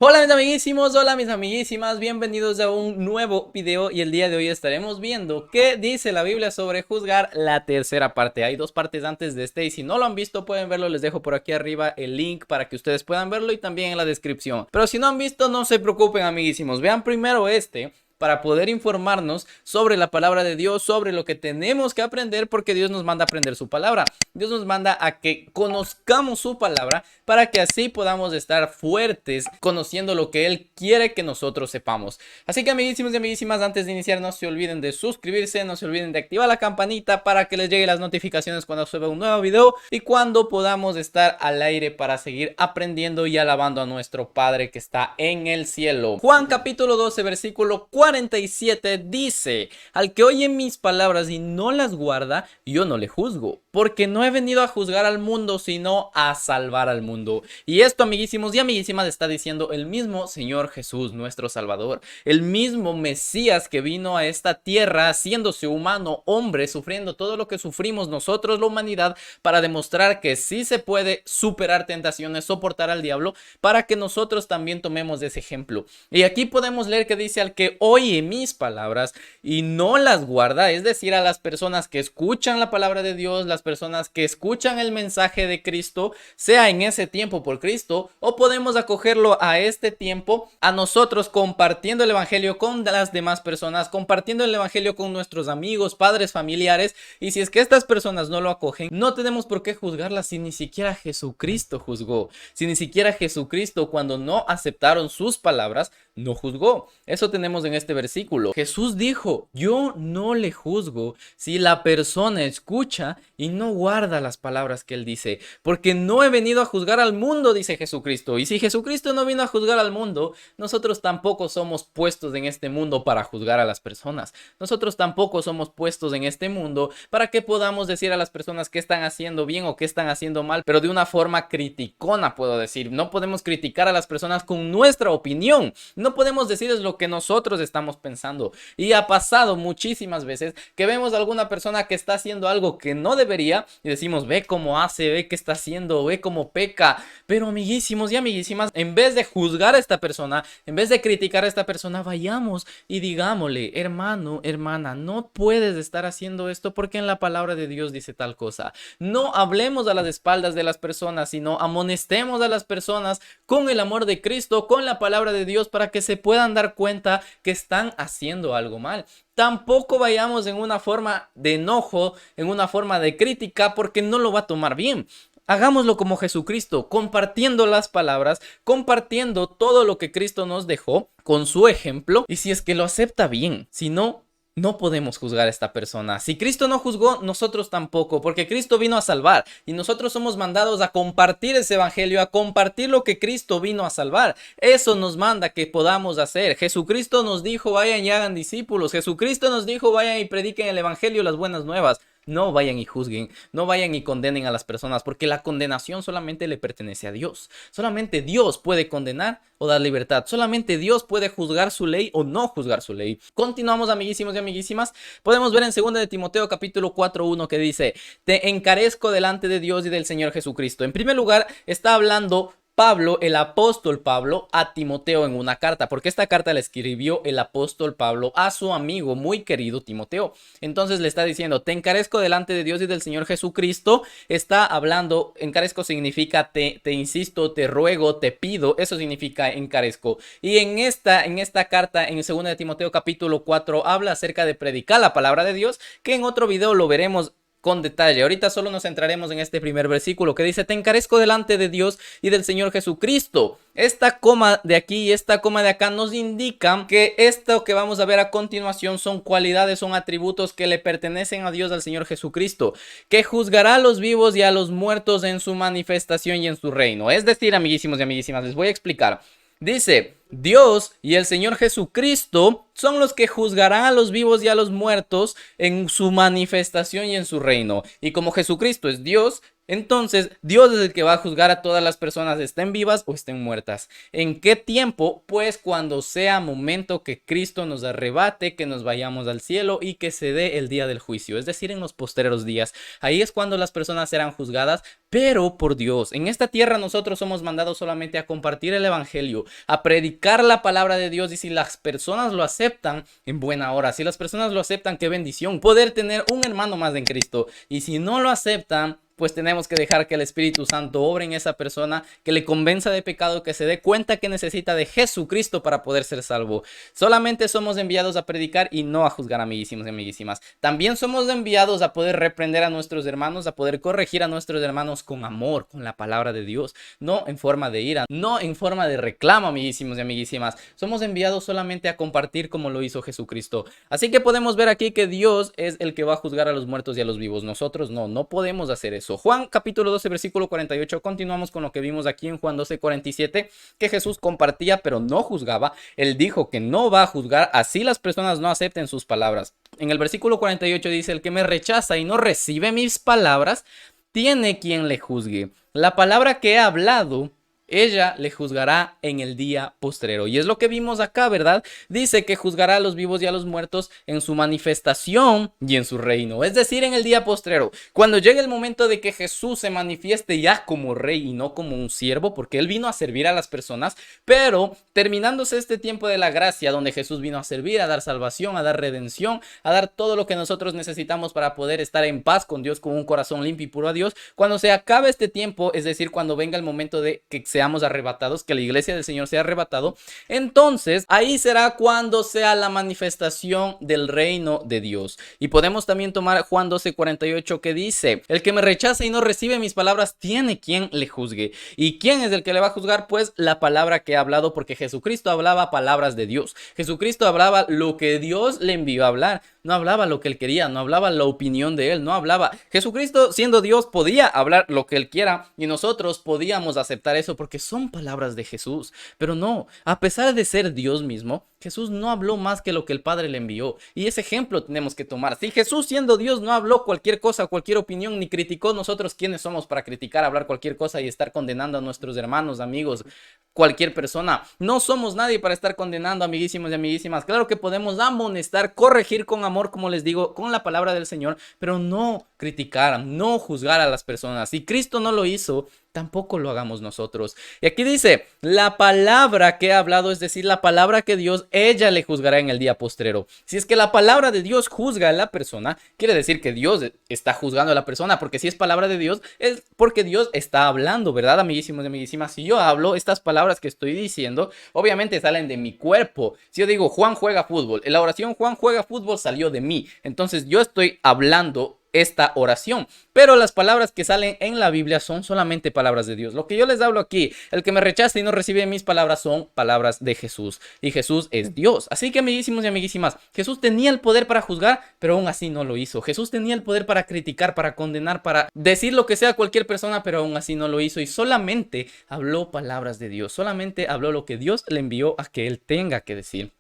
Hola mis amiguísimos, hola mis amiguísimas, bienvenidos a un nuevo video y el día de hoy estaremos viendo qué dice la Biblia sobre juzgar la tercera parte. Hay dos partes antes de este y si no lo han visto pueden verlo, les dejo por aquí arriba el link para que ustedes puedan verlo y también en la descripción. Pero si no han visto no se preocupen amiguísimos, vean primero este para poder informarnos sobre la palabra de Dios, sobre lo que tenemos que aprender, porque Dios nos manda a aprender su palabra. Dios nos manda a que conozcamos su palabra para que así podamos estar fuertes conociendo lo que Él quiere que nosotros sepamos. Así que amiguísimos y amiguísimas, antes de iniciar no se olviden de suscribirse, no se olviden de activar la campanita para que les llegue las notificaciones cuando suba un nuevo video y cuando podamos estar al aire para seguir aprendiendo y alabando a nuestro Padre que está en el cielo. Juan capítulo 12 versículo 47 dice: al que oye mis palabras y no las guarda, yo no le juzgo, porque no he venido a juzgar al mundo, sino a salvar al mundo. Y esto, amiguísimos y amiguísimas, está diciendo el mismo Señor Jesús, nuestro Salvador, el mismo Mesías que vino a esta tierra haciéndose humano, hombre, sufriendo todo lo que sufrimos nosotros, la humanidad, para demostrar que sí se puede superar tentaciones, soportar al diablo, para que nosotros también tomemos ese ejemplo. Y aquí podemos leer que dice: al que oye mis palabras y no las guarda, es decir, a las personas que escuchan la palabra de Dios, las personas que escuchan el mensaje de Cristo, sea en ese tiempo por Cristo, o podemos acogerlo a este tiempo, a nosotros compartiendo el evangelio con las demás personas, compartiendo el evangelio con nuestros amigos, padres, familiares. Y si es que estas personas no lo acogen, no tenemos por qué juzgarlas si ni siquiera Jesucristo juzgó, si ni siquiera Jesucristo, cuando no aceptaron sus palabras, no juzgó. Eso tenemos en este versículo. Jesús dijo: yo no le juzgo si la persona escucha y no guarda las palabras que él dice, porque no he venido a juzgar al mundo, dice Jesucristo. Y si Jesucristo no vino a juzgar al mundo, nosotros tampoco somos puestos en este mundo para juzgar a las personas. Nosotros tampoco somos puestos en este mundo para que podamos decir a las personas qué están haciendo bien o qué están haciendo mal, pero de una forma criticona, puedo decir. No podemos criticar a las personas con nuestra opinión. No podemos decirles lo que nosotros estamos pensando. Y ha pasado muchísimas veces que vemos a alguna persona que está haciendo algo que no debería y decimos: ve cómo hace, ve qué está haciendo, ve cómo peca. Pero amiguísimos y amiguísimas, en vez de juzgar a esta persona, en vez de criticar a esta persona, vayamos y digámosle: hermano, hermana, no puedes estar haciendo esto porque en la palabra de Dios dice tal cosa. No hablemos a las espaldas de las personas, sino amonestemos a las personas con el amor de Cristo, con la palabra de Dios, para que se puedan dar cuenta que están haciendo algo mal. Tampoco vayamos en una forma de enojo, en una forma de crítica, porque no lo va a tomar bien. Hagámoslo como Jesucristo, compartiendo las palabras, compartiendo todo lo que Cristo nos dejó con su ejemplo. Y si es que lo acepta, bien. Si no, no podemos juzgar a esta persona. Si Cristo no juzgó, nosotros tampoco, porque Cristo vino a salvar y nosotros somos mandados a compartir ese evangelio, a compartir lo que Cristo vino a salvar. Eso nos manda que podamos hacer. Jesucristo nos dijo: vayan y hagan discípulos. Jesucristo nos dijo: vayan y prediquen el evangelio, las buenas nuevas. No vayan y juzguen, no vayan y condenen a las personas, porque la condenación solamente le pertenece a Dios. Solamente Dios puede condenar o dar libertad. Solamente Dios puede juzgar su ley o no juzgar su ley. Continuamos, amiguísimos y amiguísimas. Podemos ver en 2 de Timoteo capítulo 4:1 que dice: te encarezco delante de Dios y del Señor Jesucristo. En primer lugar, está hablando Pablo, el apóstol Pablo, a Timoteo en una carta, porque esta carta la escribió el apóstol Pablo a su amigo muy querido Timoteo. Entonces le está diciendo: te encarezco delante de Dios y del Señor Jesucristo. Está hablando, encarezco significa te insisto, te ruego, te pido. Eso significa encarezco. Y en esta carta, en 2 de Timoteo capítulo 4, habla acerca de predicar la palabra de Dios, que en otro video lo veremos con detalle. Ahorita solo nos centraremos en este primer versículo que dice: te encarezco delante de Dios y del Señor Jesucristo. Esta coma de aquí y esta coma de acá nos indican que esto que vamos a ver a continuación son cualidades, son atributos que le pertenecen a Dios, al Señor Jesucristo, que juzgará a los vivos y a los muertos en su manifestación y en su reino. Es decir, amiguísimos y amiguísimas, les voy a explicar. Dice: Dios y el Señor Jesucristo son los que juzgarán a los vivos y a los muertos en su manifestación y en su reino. Y como Jesucristo es Dios, Entonces, Dios es el que va a juzgar a todas las personas, estén vivas o estén muertas. ¿En qué tiempo? Pues cuando sea momento que Cristo nos arrebate, que nos vayamos al cielo y que se dé el día del juicio, es decir, en los postreros días. Ahí es cuando las personas serán juzgadas, pero por Dios. En esta tierra nosotros somos mandados solamente a compartir el evangelio, a predicar la palabra de Dios, y si las personas lo aceptan, en buena hora. Si las personas lo aceptan, qué bendición poder tener un hermano más en Cristo. Y si no lo aceptan, pues tenemos que dejar que el Espíritu Santo obre en esa persona, que le convenza de pecado, que se dé cuenta que necesita de Jesucristo para poder ser salvo. Solamente somos enviados a predicar y no a juzgar, amiguísimos y amiguísimas. También somos enviados a poder reprender a nuestros hermanos, a poder corregir a nuestros hermanos con amor, con la palabra de Dios, no en forma de ira, no en forma de reclamo, amiguísimos y amiguísimas. Somos enviados solamente a compartir como lo hizo Jesucristo. Así que podemos ver aquí que Dios es el que va a juzgar a los muertos y a los vivos. Nosotros no podemos hacer eso. Juan capítulo 12 versículo 48, continuamos con lo que vimos aquí en Juan 12 47, que Jesús compartía pero no juzgaba. Él dijo que no va a juzgar, así las personas no acepten sus palabras. En el versículo 48 dice: el que me rechaza y no recibe mis palabras, tiene quien le juzgue. La palabra que he hablado, ella le juzgará en el día postrero. Y es lo que vimos acá, ¿verdad? Dice que juzgará a los vivos y a los muertos en su manifestación y en su reino. Es decir, en el día postrero. Cuando llegue el momento de que Jesús se manifieste ya como rey y no como un siervo, porque él vino a servir a las personas, pero terminándose este tiempo de la gracia, donde Jesús vino a servir, a dar salvación, a dar redención, a dar todo lo que nosotros necesitamos para poder estar en paz con Dios, con un corazón limpio y puro a Dios. Cuando se acabe este tiempo, es decir, cuando venga el momento de que seamos arrebatados, que la iglesia del Señor sea arrebatado, entonces ahí será cuando sea la manifestación del reino de Dios. Y podemos también tomar Juan 12:48, que dice: el que me rechaza y no recibe mis palabras, tiene quien le juzgue. ¿Y quién es el que le va a juzgar? Pues la palabra que he hablado, porque Jesucristo hablaba palabras de Dios. Jesucristo hablaba lo que Dios le envió a hablar. No hablaba lo que él quería, no hablaba la opinión de él, no hablaba. Jesucristo, siendo Dios, podía hablar lo que él quiera, y nosotros podíamos aceptar eso porque son palabras de Jesús. Pero no, a pesar de ser Dios mismo, Jesús no habló más que lo que el Padre le envió. Y ese ejemplo tenemos que tomar. Si Jesús, siendo Dios, no habló cualquier cosa, cualquier opinión, ni criticó, nosotros quiénes somos para criticar, hablar cualquier cosa y estar condenando a nuestros hermanos, amigos, cualquier persona? No somos nadie para estar condenando, amiguísimos y amiguísimas. Claro que podemos amonestar, corregir con amor, como les digo, con la palabra del Señor, pero no criticar, no juzgar a las personas. Si Cristo no lo hizo, tampoco lo hagamos nosotros. Y aquí dice: la palabra que he hablado, es decir, la palabra que Dios, ella le juzgará en el día postrero. Si es que la palabra de Dios juzga a la persona, quiere decir que Dios está juzgando a la persona, porque si es palabra de Dios, es porque Dios está hablando, ¿verdad, amiguísimos y amiguísimas? Si yo hablo, estas palabras que estoy diciendo, obviamente salen de mi cuerpo. Si yo digo Juan juega fútbol, en la oración Juan juega fútbol salió de mí. Entonces yo estoy hablando esta oración, pero las palabras que salen en la Biblia son solamente palabras de Dios. Lo que yo les hablo aquí: el que me rechaza y no recibe mis palabras, son palabras de Jesús, y Jesús es Dios. Así que, amiguísimos y amiguísimas, Jesús tenía el poder para juzgar, pero aún así no lo hizo. Jesús tenía el poder para criticar, para condenar, para decir lo que sea a cualquier persona, pero aún así no lo hizo, y solamente habló palabras de Dios, solamente habló lo que Dios le envió a que él tenga que decir.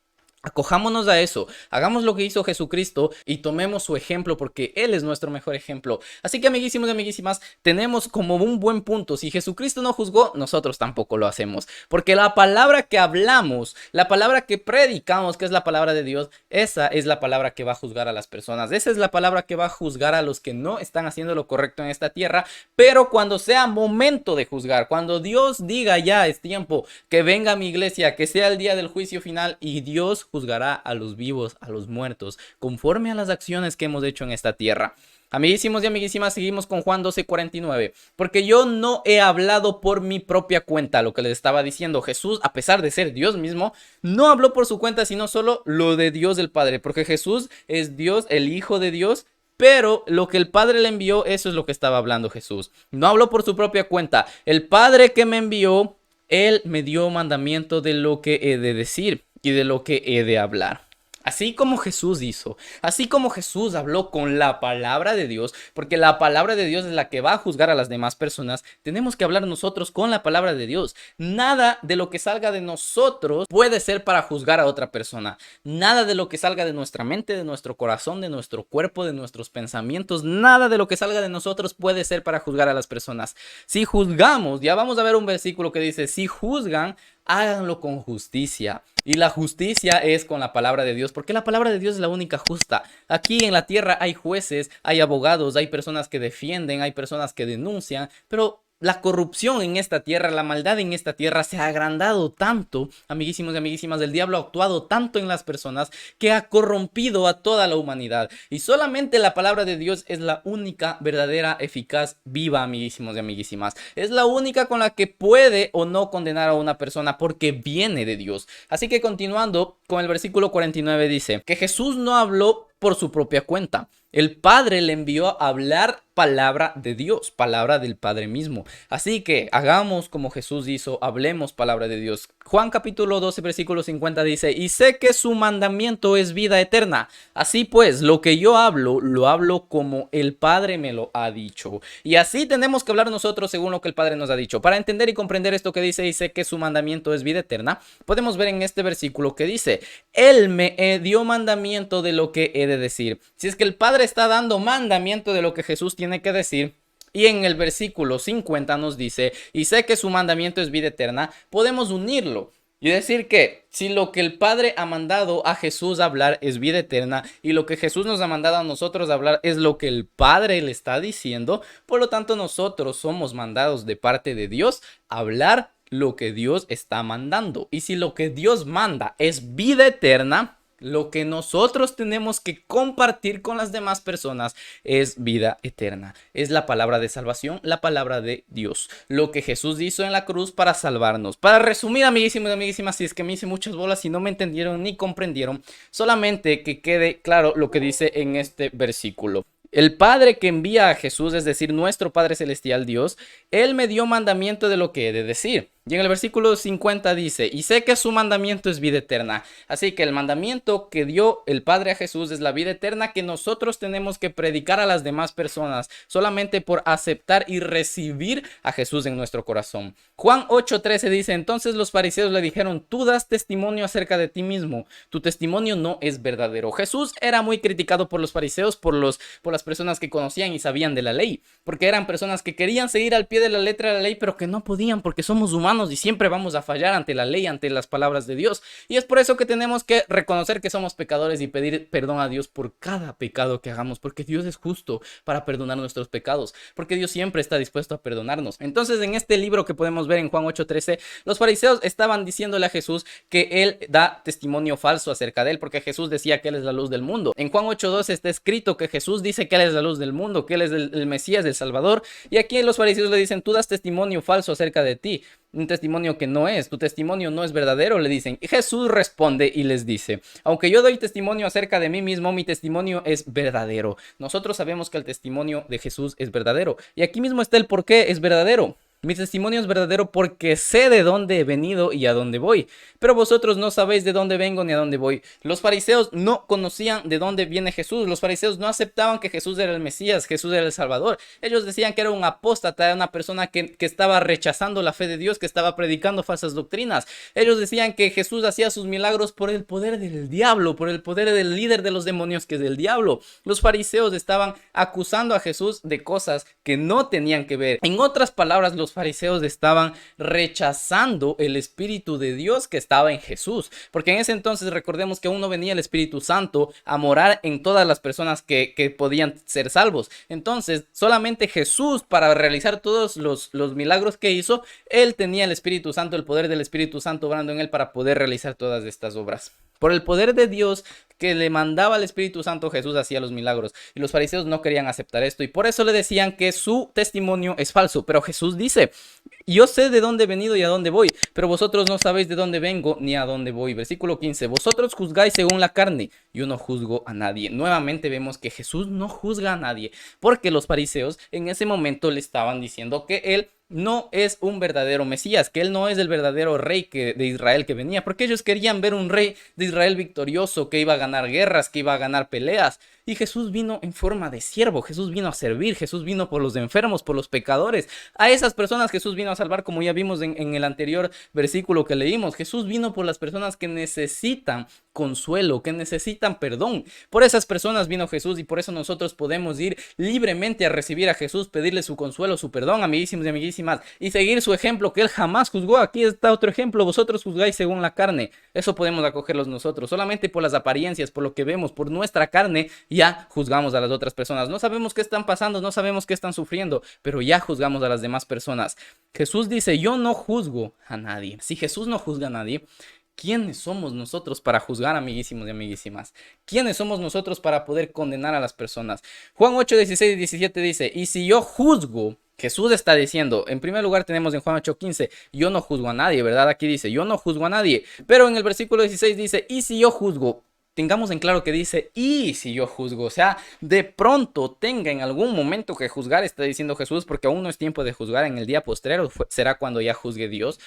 Acojámonos a eso, hagamos lo que hizo Jesucristo y tomemos su ejemplo, porque Él es nuestro mejor ejemplo. Así que, amiguísimos y amiguísimas, tenemos como un buen punto: si Jesucristo no juzgó, nosotros tampoco lo hacemos, porque la palabra que hablamos, la palabra que predicamos, que es la palabra de Dios, esa es la palabra que va a juzgar a las personas. Esa es la palabra que va a juzgar a los que no están haciendo lo correcto en esta tierra. Pero cuando sea momento de juzgar, cuando Dios diga: ya es tiempo, que venga mi iglesia, que sea el día del juicio final, y Dios juzgará a los vivos, a los muertos, conforme a las acciones que hemos hecho en esta tierra. Amiguísimos y amiguísimas, seguimos con Juan 12:49. Porque yo no he hablado por mi propia cuenta, lo que les estaba diciendo. Jesús, a pesar de ser Dios mismo, no habló por su cuenta, sino solo lo de Dios el Padre, porque Jesús es Dios, el Hijo de Dios. Pero lo que el Padre le envió, eso es lo que estaba hablando Jesús. No habló por su propia cuenta. El Padre que me envió, Él me dio mandamiento de lo que he de decir y de lo que he de hablar. Así como Jesús hizo, así como Jesús habló con la palabra de Dios, porque la palabra de Dios es la que va a juzgar a las demás personas, tenemos que hablar nosotros con la palabra de Dios. Nada de lo que salga de nosotros puede ser para juzgar a otra persona. Nada de lo que salga de nuestra mente, de nuestro corazón, de nuestro cuerpo, de nuestros pensamientos, nada de lo que salga de nosotros puede ser para juzgar a las personas. Si juzgamos, ya vamos a ver un versículo que dice, si juzgan, háganlo con justicia. Y la justicia es con la palabra de Dios, porque la palabra de Dios es la única justa. Aquí en la tierra hay jueces, hay abogados, hay personas que defienden, hay personas que denuncian, pero la corrupción en esta tierra, la maldad en esta tierra se ha agrandado tanto, amiguísimos y amiguísimas, el diablo ha actuado tanto en las personas que ha corrompido a toda la humanidad. Y solamente la palabra de Dios es la única, verdadera, eficaz, viva, amiguísimos y amiguísimas. Es la única con la que puede o no condenar a una persona porque viene de Dios. Así que continuando con el versículo 49 dice que Jesús no habló por su propia cuenta. El Padre le envió a hablar palabra de Dios, palabra del Padre mismo. Así que hagamos como Jesús hizo, hablemos palabra de Dios. Juan capítulo 12 versículo 50 dice, y sé que su mandamiento es vida eterna. Así pues, lo que yo hablo, lo hablo como el Padre me lo ha dicho. Y así tenemos que hablar nosotros según lo que el Padre nos ha dicho. Para entender y comprender esto que dice, y sé que su mandamiento es vida eterna, podemos ver en este versículo que dice, Él me dio mandamiento de lo que he de decir. Si es que el Padre está dando mandamiento de lo que Jesús tiene que decir, y en el versículo 50 nos dice, y sé que su mandamiento es vida eterna, podemos unirlo y decir que si lo que el Padre ha mandado a Jesús a hablar es vida eterna y lo que Jesús nos ha mandado a nosotros a hablar es lo que el Padre le está diciendo, por lo tanto nosotros somos mandados de parte de Dios a hablar lo que Dios está mandando. Y si lo que Dios manda es vida eterna, lo que nosotros tenemos que compartir con las demás personas es vida eterna. Es la palabra de salvación, la palabra de Dios. Lo que Jesús hizo en la cruz para salvarnos. Para resumir, amiguísimos y amiguísimas, si es que me hice muchas bolas y no me entendieron ni comprendieron, solamente que quede claro lo que dice en este versículo. El Padre que envía a Jesús, es decir, nuestro Padre Celestial Dios, Él me dio mandamiento de lo que he de decir. Y en el versículo 50 dice, y sé que su mandamiento es vida eterna. Así que el mandamiento que dio el Padre a Jesús es la vida eterna que nosotros tenemos que predicar a las demás personas, solamente por aceptar y recibir a Jesús en nuestro corazón. Juan 8:13 dice, entonces los fariseos le dijeron, tú das testimonio acerca de ti mismo, tu testimonio no es verdadero. Jesús era muy criticado por los fariseos, por las personas que conocían y sabían de la ley, porque eran personas que querían seguir al pie de la letra de la ley, pero que no podían porque somos humanos y siempre vamos a fallar ante la ley, ante las palabras de Dios. Y es por eso que tenemos que reconocer que somos pecadores y pedir perdón a Dios por cada pecado que hagamos, porque Dios es justo para perdonar nuestros pecados, porque Dios siempre está dispuesto a perdonarnos. Entonces, en este libro que podemos ver en Juan 8:13, los fariseos estaban diciéndole a Jesús que Él da testimonio falso acerca de Él, porque Jesús decía que Él es la luz del mundo. En Juan 8:12 está escrito que Jesús dice que Él es la luz del mundo, que Él es el Mesías, el Salvador, y aquí los fariseos le dicen, tú das testimonio falso acerca de ti, un testimonio que no es, tu testimonio no es verdadero, le dicen. Y Jesús responde y les dice, aunque yo doy testimonio acerca de mí mismo, mi testimonio es verdadero. Nosotros sabemos que el testimonio de Jesús es verdadero. Y aquí mismo está el por qué es verdadero. Mi testimonio es verdadero porque sé de dónde he venido y a dónde voy, pero vosotros no sabéis de dónde vengo ni a dónde voy. Los fariseos no conocían de dónde viene Jesús, los fariseos no aceptaban que Jesús era el Mesías, Jesús era el Salvador. Ellos decían que era un apóstata, era una persona que estaba rechazando la fe de Dios, que estaba predicando falsas doctrinas. Ellos decían que Jesús hacía sus milagros por el poder del diablo, por el poder del líder de los demonios, que es el diablo. Los fariseos estaban acusando a Jesús de cosas que no tenían que ver. En otras palabras, los fariseos estaban rechazando el Espíritu de Dios que estaba en Jesús, porque en ese entonces recordemos que aún no venía el Espíritu Santo a morar en todas las personas que podían ser salvos. Entonces solamente Jesús, para realizar todos los milagros que hizo, Él tenía el Espíritu Santo, el poder del Espíritu Santo obrando en Él para poder realizar todas estas obras. Por el poder de Dios que le mandaba al Espíritu Santo, Jesús hacía los milagros, y los fariseos no querían aceptar esto, y por eso le decían que su testimonio es falso. Pero Jesús dice, yo sé de dónde he venido y a dónde voy, pero vosotros no sabéis de dónde vengo ni a dónde voy. Versículo 15, vosotros juzgáis según la carne, yo no juzgo a nadie. Nuevamente vemos que Jesús no juzga a nadie, porque los fariseos en ese momento le estaban diciendo que Él no es un verdadero Mesías, que él no es el verdadero rey de Israel que venía, porque ellos querían ver un rey de Israel victorioso, que iba a ganar guerras, que iba a ganar peleas. Y Jesús vino en forma de siervo, Jesús vino a servir, Jesús vino por los enfermos, por los pecadores. A esas personas Jesús vino a salvar, como ya vimos en el anterior versículo que leímos. Jesús vino por las personas que necesitan consuelo, que necesitan perdón. Por esas personas vino Jesús, y por eso nosotros podemos ir libremente a recibir a Jesús, pedirle su consuelo, su perdón, amiguísimos y amiguísimas, y seguir su ejemplo, que él jamás juzgó. Aquí está otro ejemplo: vosotros juzgáis según la carne. Eso podemos acogerlos nosotros, solamente por las apariencias, por lo que vemos, por nuestra carne, ya juzgamos a las otras personas. No sabemos qué están pasando, no sabemos qué están sufriendo, pero ya juzgamos a las demás personas. Jesús dice: yo no juzgo a nadie. Si Jesús no juzga a nadie, ¿quiénes somos nosotros para juzgar, amiguísimos y amiguísimas? ¿Quiénes somos nosotros para poder condenar a las personas? Juan 8, 16 y 17 dice: y si yo juzgo, Jesús está diciendo, en primer lugar tenemos en Juan 8:15, yo no juzgo a nadie, ¿verdad? Aquí dice, yo no juzgo a nadie. Pero en el versículo 16 dice, y si yo juzgo, tengamos en claro que dice, y si yo juzgo, o sea, de pronto tenga en algún momento que juzgar, está diciendo Jesús, porque aún no es tiempo de juzgar, en el día postrero será cuando ya juzgue Dios.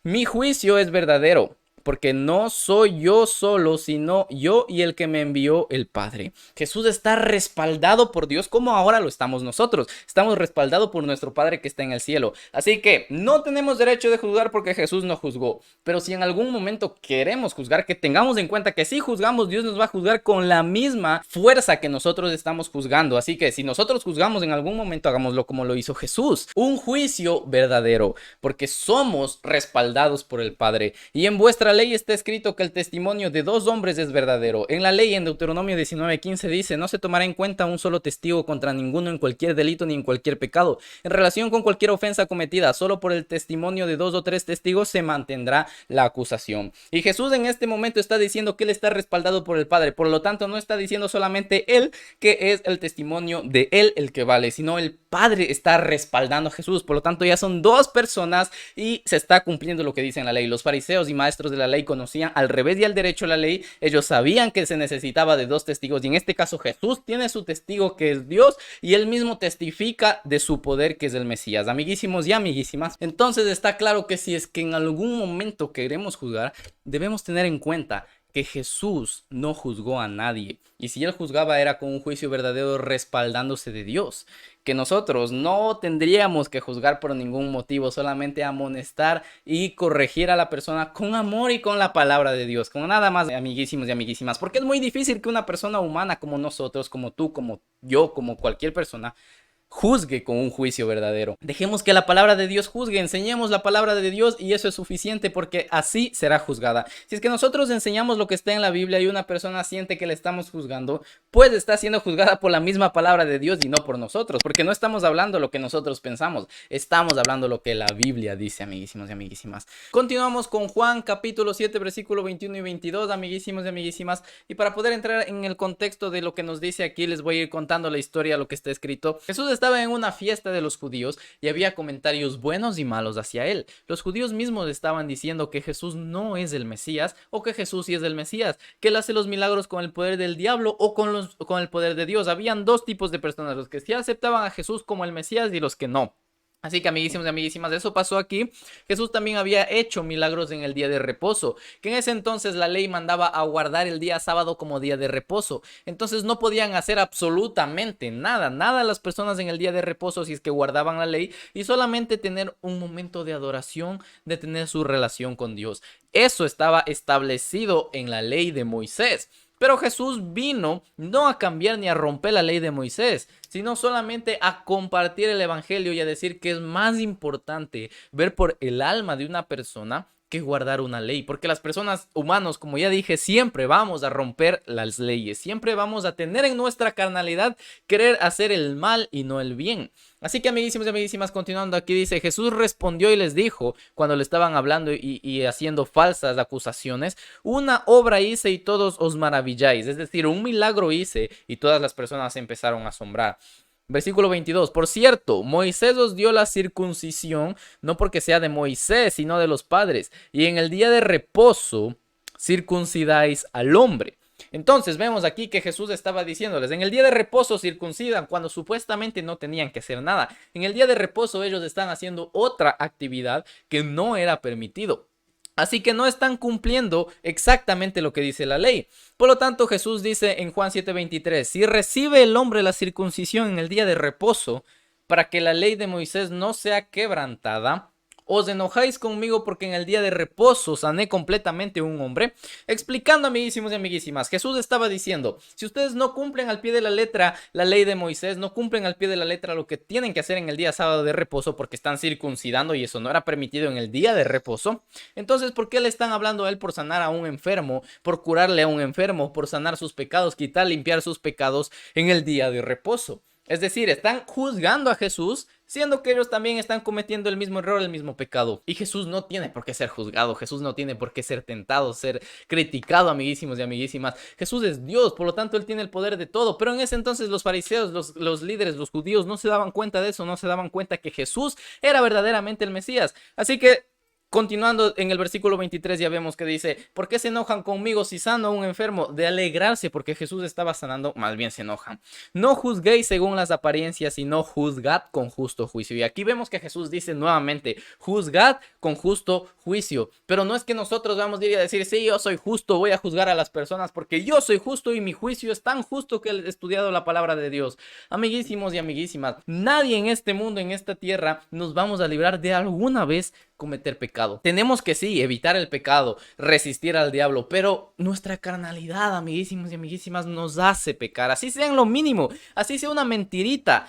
Mi juicio es verdadero, porque no soy yo solo, sino yo y el que me envió, el Padre. Jesús está respaldado por Dios, como ahora lo estamos nosotros. Estamos respaldados por nuestro Padre que está en el cielo. Así que no tenemos derecho de juzgar porque Jesús no juzgó. Pero si en algún momento queremos juzgar, que tengamos en cuenta que si juzgamos, Dios nos va a juzgar con la misma fuerza que nosotros estamos juzgando. Así que si nosotros juzgamos en algún momento, hagámoslo como lo hizo Jesús. Un juicio verdadero, porque somos respaldados por el Padre. Y en vuestra ley está escrito que el testimonio de dos hombres es verdadero. En la ley, en Deuteronomio 19:15 dice: no se tomará en cuenta un solo testigo contra ninguno en cualquier delito ni en cualquier pecado. En relación con cualquier ofensa cometida, solo por el testimonio de 2 o 3 testigos se mantendrá la acusación. Y Jesús en este momento está diciendo que él está respaldado por el Padre. Por lo tanto, no está diciendo solamente él que es el testimonio de él el que vale, sino el Padre está respaldando a Jesús. Por lo tanto, ya son dos personas y se está cumpliendo lo que dice en la ley. Los fariseos y maestros de la ley conocían al revés y al derecho la ley. Ellos sabían que se necesitaba de 2 testigos, y en este caso Jesús tiene su testigo, que es Dios, y él mismo testifica de su poder, que es el Mesías. Amiguísimos y amiguísimas, entonces está claro que si es que en algún momento queremos juzgar, debemos tener en cuenta que Jesús no juzgó a nadie, y si él juzgaba era con un juicio verdadero respaldándose de Dios. Que nosotros no tendríamos que juzgar por ningún motivo, solamente amonestar y corregir a la persona con amor y con la palabra de Dios, con nada más, amiguísimos y amiguísimas, porque es muy difícil que una persona humana como nosotros, como tú, como yo, como cualquier persona, juzgue con un juicio verdadero. Dejemos que la palabra de Dios juzgue, enseñemos la palabra de Dios y eso es suficiente, porque así será juzgada. Si es que nosotros enseñamos lo que está en la Biblia y una persona siente que le estamos juzgando, pues está siendo juzgada por la misma palabra de Dios y no por nosotros, porque no estamos hablando lo que nosotros pensamos, estamos hablando lo que la Biblia dice, amiguísimos y amiguísimas. Continuamos con Juan capítulo 7 versículo 21 y 22, amiguísimos y amiguísimas, y para poder entrar en el contexto de lo que nos dice aquí, les voy a ir contando la historia, lo que está escrito. Jesús estaba en una fiesta de los judíos y había comentarios buenos y malos hacia él. Los judíos mismos estaban diciendo que Jesús no es el Mesías, o que Jesús sí es el Mesías, que él hace los milagros con el poder del diablo o con el poder de Dios. Habían dos tipos de personas: los que sí aceptaban a Jesús como el Mesías y los que no. Así que, amiguísimos y amiguísimas, eso pasó aquí. Jesús también había hecho milagros en el día de reposo, que en ese entonces la ley mandaba a guardar el día sábado como día de reposo. Entonces no podían hacer absolutamente nada las personas en el día de reposo si es que guardaban la ley, y solamente tener un momento de adoración, de tener su relación con Dios. Eso estaba establecido en la ley de Moisés. Pero Jesús vino no a cambiar ni a romper la ley de Moisés, sino solamente a compartir el evangelio y a decir que es más importante ver por el alma de una persona que guardar una ley, porque las personas humanos, como ya dije, siempre vamos a romper las leyes, siempre vamos a tener en nuestra carnalidad querer hacer el mal y no el bien. Así que, amiguísimos y amiguísimas, continuando aquí dice: Jesús respondió y les dijo, cuando le estaban hablando y haciendo falsas acusaciones: una obra hice y todos os maravilláis. Es decir, un milagro hice y todas las personas se empezaron a asombrar. Versículo 22, por cierto, Moisés os dio la circuncisión, no porque sea de Moisés, sino de los padres, y en el día de reposo circuncidáis al hombre. Entonces vemos aquí que Jesús estaba diciéndoles, en el día de reposo circuncidan cuando supuestamente no tenían que hacer nada. En el día de reposo ellos están haciendo otra actividad que no era permitido. Así que no están cumpliendo exactamente lo que dice la ley. Por lo tanto, Jesús dice en Juan 7:23, si recibe el hombre la circuncisión en el día de reposo, para que la ley de Moisés no sea quebrantada, os enojáis conmigo porque en el día de reposo sané completamente un hombre. Explicando, amiguísimos y amiguísimas, Jesús estaba diciendo, si ustedes no cumplen al pie de la letra la ley de Moisés, no cumplen al pie de la letra lo que tienen que hacer en el día sábado de reposo porque están circuncidando y eso no era permitido en el día de reposo, entonces ¿por qué le están hablando a él por sanar a un enfermo, por curarle a un enfermo, por sanar sus pecados, quitar, limpiar sus pecados en el día de reposo? Es decir, están juzgando a Jesús, siendo que ellos también están cometiendo el mismo error, el mismo pecado. Y Jesús no tiene por qué ser juzgado, Jesús no tiene por qué ser tentado, ser criticado, amiguísimos y amiguísimas. Jesús es Dios, por lo tanto Él tiene el poder de todo. Pero en ese entonces los fariseos, los líderes, los judíos no se daban cuenta de eso, no se daban cuenta que Jesús era verdaderamente el Mesías. Así que continuando en el versículo 23 ya vemos que dice, ¿por qué se enojan conmigo si sano a un enfermo? De alegrarse porque Jesús estaba sanando, más bien se enojan. No juzguéis según las apariencias, sino juzgad con justo juicio. Y aquí vemos que Jesús dice nuevamente, juzgad con justo juicio. Pero no es que nosotros vamos a ir a decir, sí, yo soy justo, voy a juzgar a las personas porque yo soy justo y mi juicio es tan justo que he estudiado la palabra de Dios. Amiguísimos y amiguísimas, nadie en este mundo, en esta tierra, nos vamos a librar de alguna vez cometer pecado. Tenemos que sí, evitar el pecado, resistir al diablo, pero nuestra carnalidad, amiguísimos y amiguísimas, nos hace pecar, así sea en lo mínimo, así sea una mentirita,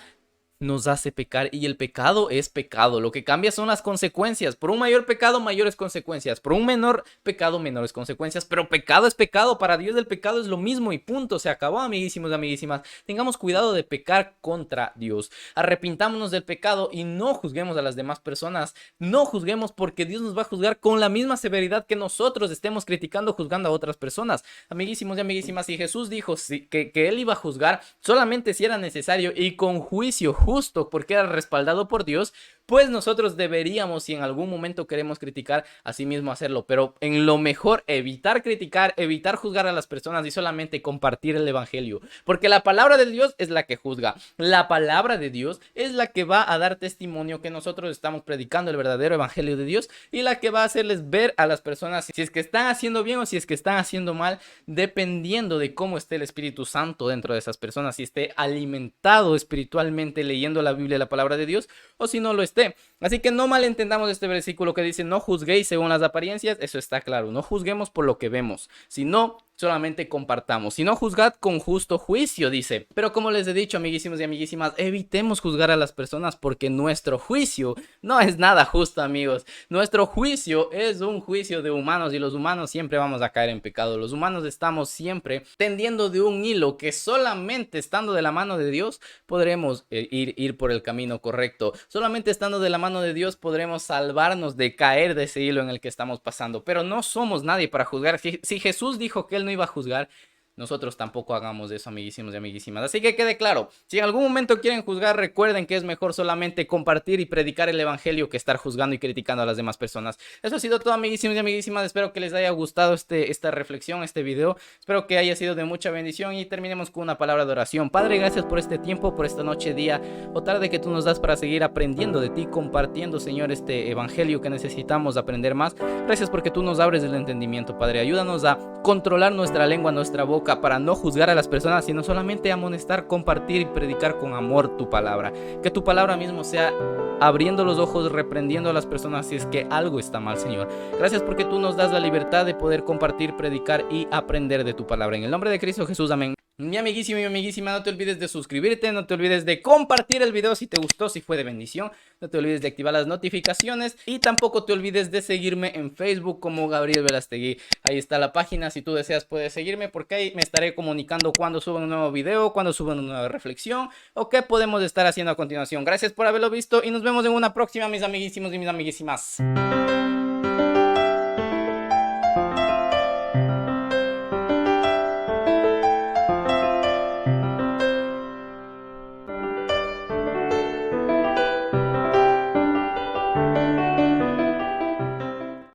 nos hace pecar y el pecado es pecado. Lo que cambia son las consecuencias. Por un mayor pecado, mayores consecuencias. Por un menor pecado, menores consecuencias. Pero pecado es pecado. Para Dios el pecado es lo mismo y punto. Se acabó, amiguísimos y amiguísimas. Tengamos cuidado de pecar contra Dios. Arrepintámonos del pecado y no juzguemos a las demás personas. No juzguemos porque Dios nos va a juzgar con la misma severidad que nosotros estemos criticando, juzgando a otras personas. Amiguísimos y amiguísimas, si Jesús dijo que Él iba a juzgar solamente si era necesario y con juicio justo porque era respaldado por Dios, pues nosotros deberíamos, si en algún momento queremos criticar, así mismo hacerlo, pero en lo mejor evitar criticar, evitar juzgar a las personas y solamente compartir el evangelio, porque la palabra de Dios es la que juzga, la palabra de Dios es la que va a dar testimonio que nosotros estamos predicando el verdadero evangelio de Dios y la que va a hacerles ver a las personas si es que están haciendo bien o si es que están haciendo mal, dependiendo de cómo esté el Espíritu Santo dentro de esas personas, si esté alimentado espiritualmente leyendo la Biblia, la palabra de Dios, o si no lo esté. Así que no malentendamos este versículo que dice no juzguéis según las apariencias, eso está claro, no juzguemos por lo que vemos, sino solamente compartamos, sino juzgad con justo juicio, dice. Pero como les he dicho, amiguísimos y amiguísimas, evitemos juzgar a las personas porque nuestro juicio no es nada justo, amigos. Nuestro juicio es un juicio de humanos y los humanos siempre vamos a caer en pecado. Los humanos estamos siempre tendiendo de un hilo que solamente estando de la mano de Dios podremos ir por el camino correcto. Solamente estando de la mano de Dios podremos salvarnos de caer de ese hilo en el que estamos pasando. Pero no somos nadie para juzgar. Si Jesús dijo que Él no iba a juzgar, nosotros tampoco hagamos eso, amiguísimos y amiguísimas. Así que quede claro, si en algún momento quieren juzgar, recuerden que es mejor solamente compartir y predicar el evangelio que estar juzgando y criticando a las demás personas. Eso ha sido todo, amiguísimos y amiguísimas. Espero que les haya gustado esta reflexión, este video. Espero que haya sido de mucha bendición y terminemos con una palabra de oración. Padre, gracias por este tiempo, por esta noche, día o tarde que tú nos das para seguir aprendiendo de ti, compartiendo, Señor, este evangelio que necesitamos aprender más. Gracias porque tú nos abres el entendimiento, Padre. Ayúdanos a controlar nuestra lengua, nuestra boca, para no juzgar a las personas, sino solamente amonestar, compartir y predicar con amor tu palabra. Que tu palabra mismo sea abriendo los ojos, reprendiendo a las personas si es que algo está mal, Señor. Gracias porque tú nos das la libertad de poder compartir, predicar y aprender de tu palabra. En el nombre de Cristo Jesús, amén. Mi amiguísimo y mi amiguísima, no te olvides de suscribirte, no te olvides de compartir el video si te gustó, si fue de bendición, no te olvides de activar las notificaciones y tampoco te olvides de seguirme en Facebook como Gabriel Verástegui. Ahí está la página, si tú deseas puedes seguirme porque ahí me estaré comunicando cuando suba un nuevo video, cuando suba una nueva reflexión o qué podemos estar haciendo a continuación. Gracias por haberlo visto y nos vemos en una próxima, mis amiguísimos y mis amiguísimas.